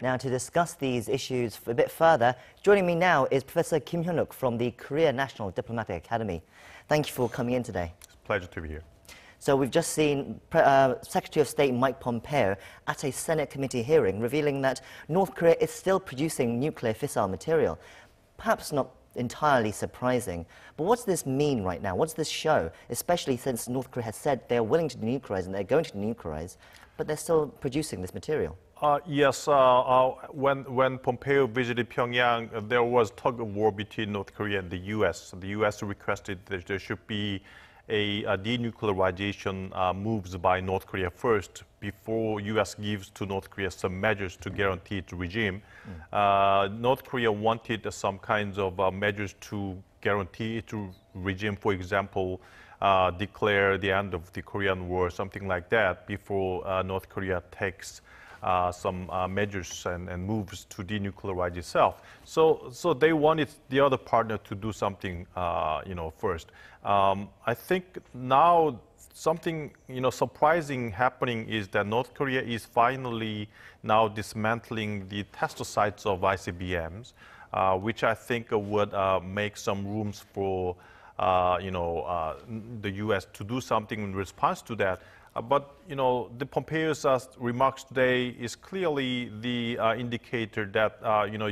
Now, to discuss these issues a bit further, joining me now is Professor Kim Hyun-wook from the Korea National Diplomatic Academy. Thank you for coming in today. It's a pleasure to be here. So we've just seen Secretary of State Mike Pompeo at a Senate committee hearing revealing that North Korea is still producing nuclear fissile material. Perhaps not entirely surprising, but what does this mean right now? What does this show, especially since North Korea has said they're willing to denuclearize and they're going to denuclearize, but they're still producing this material? Yes, when Pompeo visited Pyongyang, there was tug of war between North Korea and the U.S. The U.S. requested that there should be a denuclearization moves by North Korea first before U.S. gives to North Korea some measures to guarantee its regime. North Korea wanted some kinds of measures to guarantee its regime, for example, declare the end of the Korean War, something like that, before North Korea takes some measures and moves to denuclearize itself. So they wanted the other partner to do something, first. I think now something, surprising happening is that North Korea is finally now dismantling the test sites of ICBMs, which I think would make some rooms for, the U.S. to do something in response to that. But, the Pompeo's remarks today is clearly the indicator that,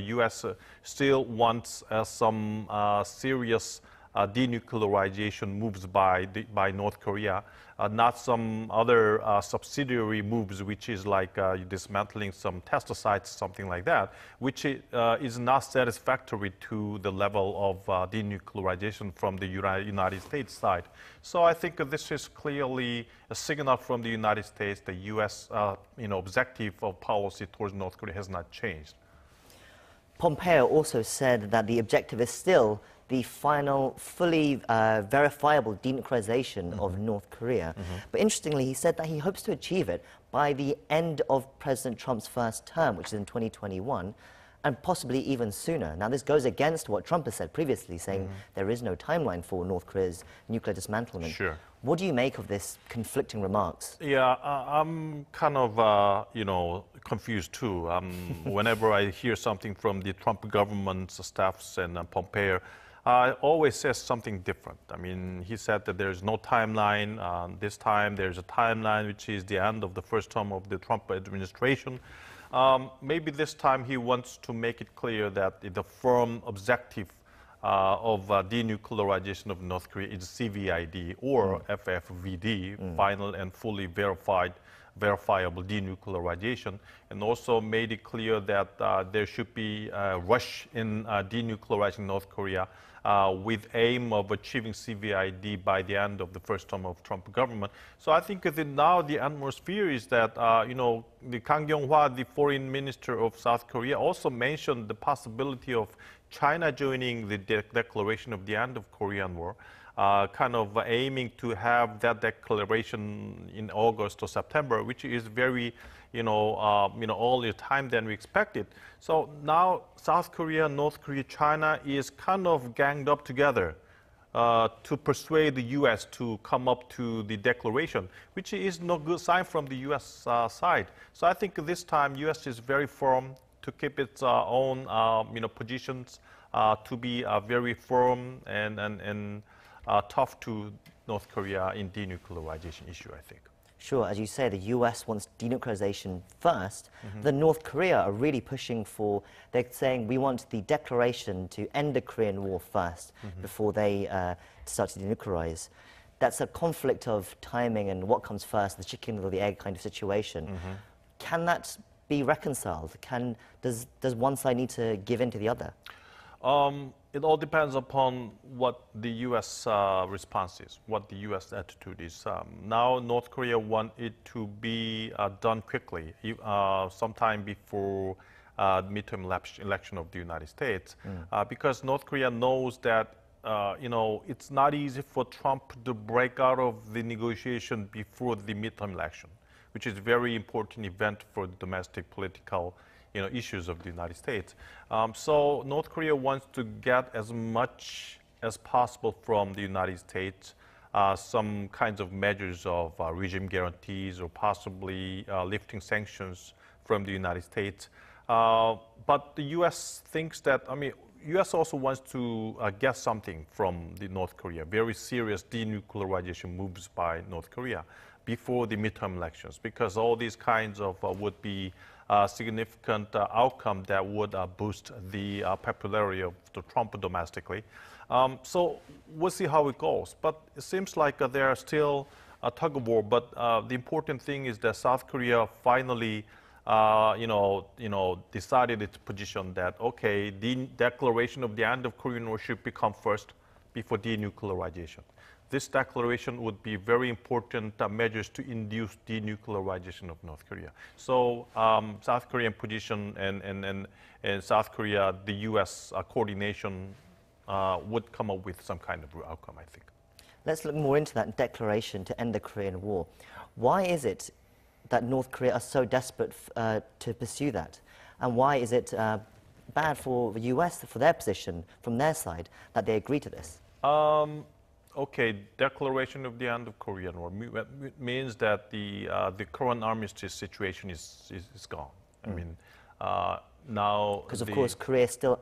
U.S. still wants some serious denuclearization moves by North Korea, not some other subsidiary moves, which is like dismantling some test sites, something like that, which is not satisfactory to the level of denuclearization from the United States side. So I think this is clearly a signal from the United States. The U.S. objective of policy towards North Korea has not changed. Pompeo also said that the objective is still the final, fully verifiable denuclearization of North Korea. But interestingly, he said that he hopes to achieve it by the end of President Trump's first term, which is in 2021, and possibly even sooner. Now, this goes against what Trump has said previously, saying there is no timeline for North Korea's nuclear dismantlement. Sure. What do you make of this conflicting remarks? Yeah, I'm kind of, confused too. Whenever I hear something from the Trump government's staffs and Pompeo, always says something different. I mean, he said that there's no timeline. This time there's a timeline, which is the end of the first term of the Trump administration. Maybe this time he wants to make it clear that the firm objective of denuclearization of North Korea is CVID or FFVD, final and fully verifiable denuclearization, and also made it clear that there should be a rush in denuclearizing North Korea with aim of achieving CVID by the end of the first term of Trump government. So I think that now the atmosphere is that, the Kang Kyung-hwa, the foreign minister of South Korea, also mentioned the possibility of China joining the declaration of the end of Korean War, kind of aiming to have that declaration in August or September, which is very, earlier time than we expected. So now South Korea, North Korea, China is kind of ganged up together to persuade the U.S. to come up to the declaration, which is no good sign from the U.S. Side. So I think this time U.S. is very firm to keep its own, positions, to be very firm and tough to North Korea in denuclearization issue, I think. Sure, as you say, the US wants denuclearization first. The North Korea are really pushing for, they're saying we want the declaration to end the Korean War first before they start to denuclearize. That's a conflict of timing and what comes first, the chicken or the egg kind of situation. Can that be reconciled? Does one side need to give in to the other? It all depends upon what the U.S. Response is, what the U.S. attitude is. Now, North Korea wants it to be done quickly, sometime before midterm election of the United States, because North Korea knows that it's not easy for Trump to break out of the negotiation before the midterm election, which is a very important event for domestic political issues of the United States. So North Korea wants to get as much as possible from the United States, some kinds of measures of regime guarantees or possibly lifting sanctions from the United States But the U.S. thinks that, I mean, U.S. also wants to get something from the North Korea, very serious denuclearization moves by North Korea before the midterm elections, because all these kinds of would be significant outcome that would boost the popularity of the Trump domestically. So we'll see how it goes. But it seems like there are still a tug of war. But the important thing is that South Korea finally, decided its position that okay, the declaration of the end of Korean War should become first before denuclearization. This declaration would be very important measures to induce denuclearization of North Korea. So South Korean position and South Korea, the U.S. Coordination would come up with some kind of outcome, I think. Let's look more into that declaration to end the Korean War. Why is it that North Korea are so desperate to pursue that? And why is it bad for the US, for their position, from their side, that they agree to this? Okay, declaration of the end of Korean War means that the current armistice situation is gone. I mean, now... Because, of course, Korea is still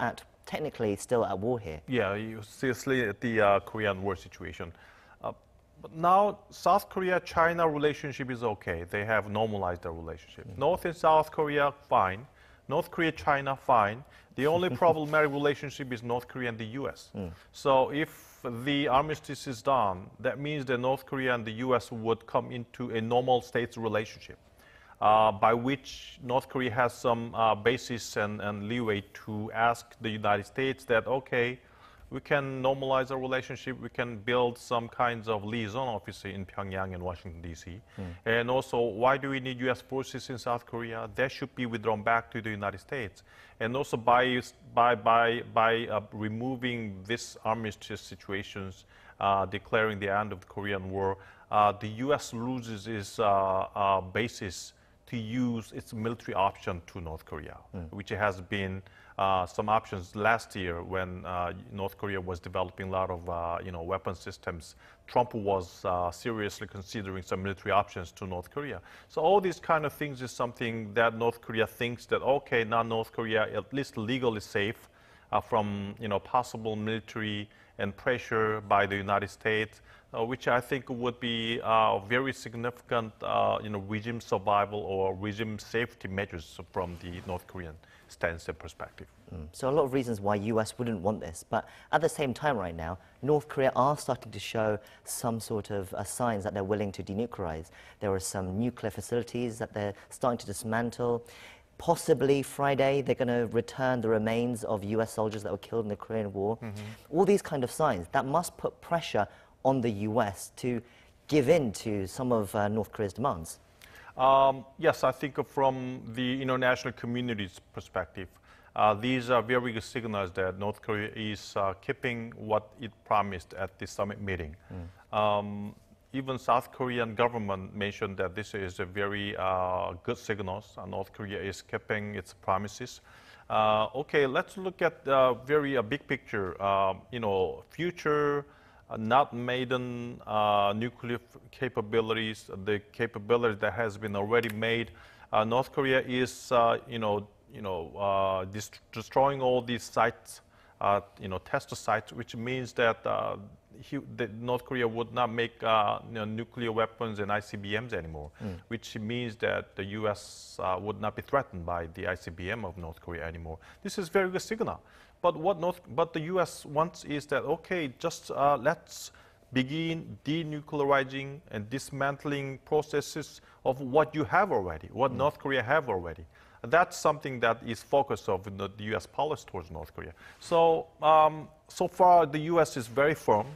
technically still at war here. Yeah, you seriously at the Korean War situation. But now South Korea-China relationship is okay. They have normalized their relationship. North and South Korea, fine. North Korea-China, fine. The only problematic relationship is North Korea and the US. So if the armistice is done, that means that North Korea and the US would come into a normal states relationship, by which North Korea has some basis and leeway to ask the United States that, okay, we can normalize our relationship, we can build some kinds of liaison office in Pyongyang and Washington, D.C. And also, why do we need U.S. forces in South Korea? They should be withdrawn back to the United States. And also by removing this armistice situations, declaring the end of the Korean War, the U.S. loses its basis to use its military option to North Korea, which has been some options last year when North Korea was developing a lot of weapon systems. Trump was seriously considering some military options to North Korea. So all these kind of things is something that North Korea thinks that, okay, now North Korea at least legally safe from possible military and pressure by the United States, which I think would be very significant regime survival or regime safety measures from the North Korean stance and perspective. So a lot of reasons why US wouldn't want this, but at the same time right now, North Korea are starting to show some sort of signs that they're willing to denuclearize. There are some nuclear facilities that they're starting to dismantle. Possibly Friday, they're going to return the remains of US soldiers that were killed in the Korean War. All these kind of signs, that must put pressure on the US to give in to some of North Korea's demands. Yes, I think from the international community's perspective, these are very good signals that North Korea is keeping what it promised at the summit meeting. Even South Korean government mentioned that this is a very good signal. North Korea is keeping its promises. Okay, let's look at the very big picture. Future not maiden nuclear capabilities, the capability that has been already made. North Korea is, destroying all these sites, test sites, which means that North Korea would not make nuclear weapons and ICBMs anymore, which means that the U.S. would not be threatened by the ICBM of North Korea anymore. This is very good signal. But the U.S. wants is that, okay, just let's begin denuclearizing and dismantling processes of what you have already, what North Korea have already. That's something that is focus of the U.S. policy towards North Korea. So, so far the U.S. is very firm.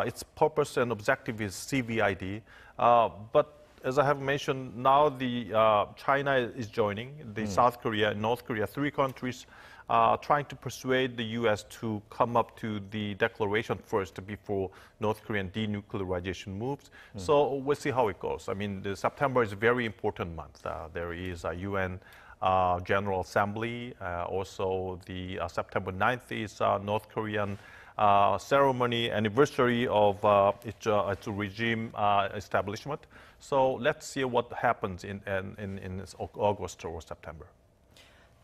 Its purpose and objective is CVID. But as I have mentioned, now China is joining, the South Korea and North Korea, three countries trying to persuade the U.S. to come up to the declaration first before North Korean denuclearization moves. So we'll see how it goes. I mean, September is a very important month. There is a UN General Assembly. Also, the September 9th is North Korean ceremony anniversary of its regime establishment. So let's see what happens in August or September.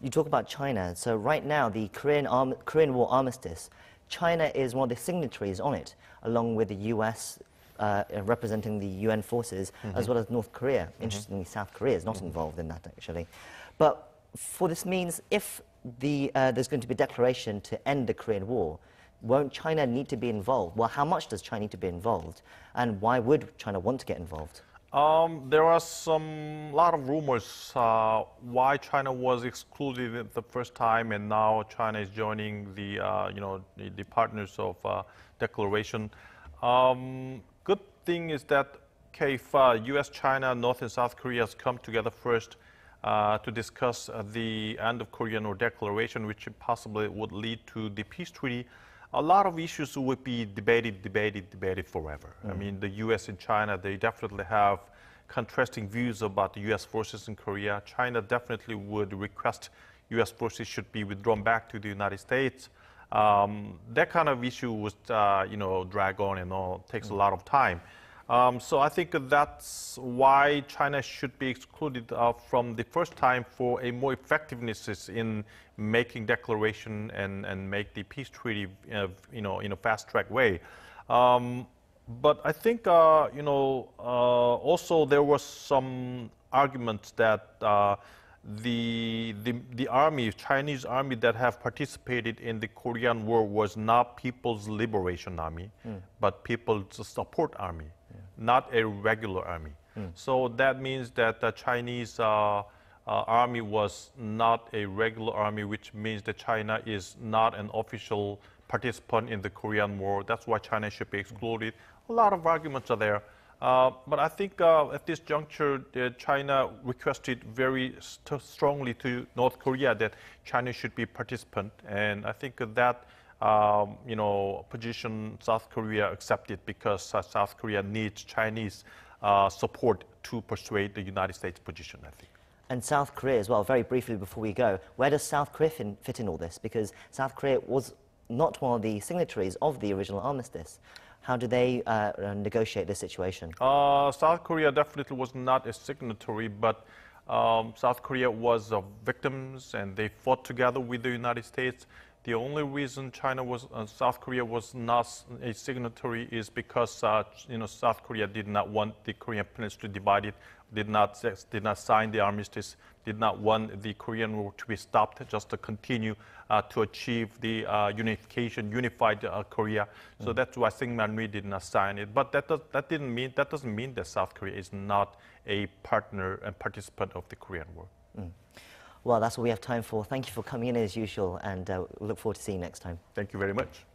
You talk about China. So right now, the Korean War armistice, China is one of the signatories on it, along with the US representing the UN forces, as well as North Korea. Interestingly, South Korea is not involved in that, actually. But for this means, if there's going to be a declaration to end the Korean War, won't China need to be involved? Well, how much does China need to be involved? And why would China want to get involved? There are lot of rumors why China was excluded the first time, and now China is joining the the partners of declaration. Good thing is that if U.S., China, North and South Korea has come together first to discuss the end of Korean War declaration, which possibly would lead to the peace treaty, a lot of issues would be debated forever. I mean, the U.S. and China, they definitely have contrasting views about the U.S. forces in Korea. China definitely would request U.S. forces should be withdrawn back to the United States. That kind of issue would, drag on and all, takes a lot of time. So I think that's why China should be excluded from the first time for a more effectiveness in making declaration and make the peace treaty, in a fast-track way. But I think, also there was some arguments that the army, Chinese army that have participated in the Korean War was not People's Liberation Army, but People's Support Army, not a regular army. So that means that the Chinese army was not a regular army, which means that China is not an official participant in the Korean War. That's why China should be excluded. A lot of arguments are there. But I think at this juncture, China requested very strongly to North Korea that China should be participant. And I think that, position South Korea accepted because South Korea needs Chinese support to persuade the United States position, I think. And South Korea as well, very briefly before we go, where does South Korea fit in all this? Because South Korea was not one of the signatories of the original armistice. How do they negotiate this situation? South Korea definitely was not a signatory, but South Korea was victims, and they fought together with the United States. The only reason South Korea was not a signatory is because South Korea did not want the Korean Peninsula divided, did not sign the armistice, did not want the Korean War to be stopped, just to continue to achieve the unified Korea. So that's why Syngman-rhee did not sign it. But that doesn't mean that South Korea is not a partner and participant of the Korean War. Well, that's all we have time for. Thank you for coming in as usual, and look forward to seeing you next time. Thank you very much.